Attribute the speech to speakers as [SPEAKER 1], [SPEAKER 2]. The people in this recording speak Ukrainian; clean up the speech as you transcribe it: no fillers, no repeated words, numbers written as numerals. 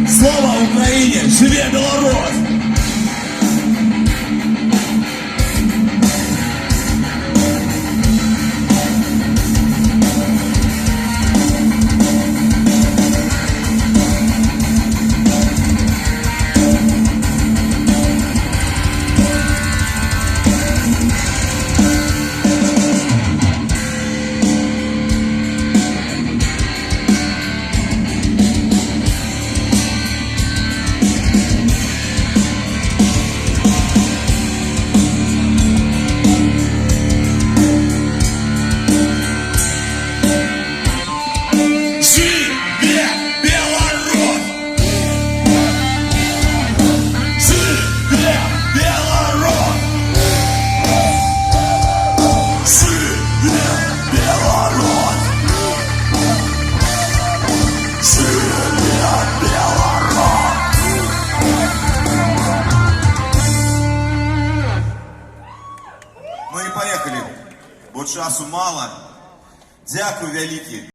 [SPEAKER 1] Слава Україні! Живе Білорусь!
[SPEAKER 2] Ну і поїхали, бо часу мало. Дякую велике.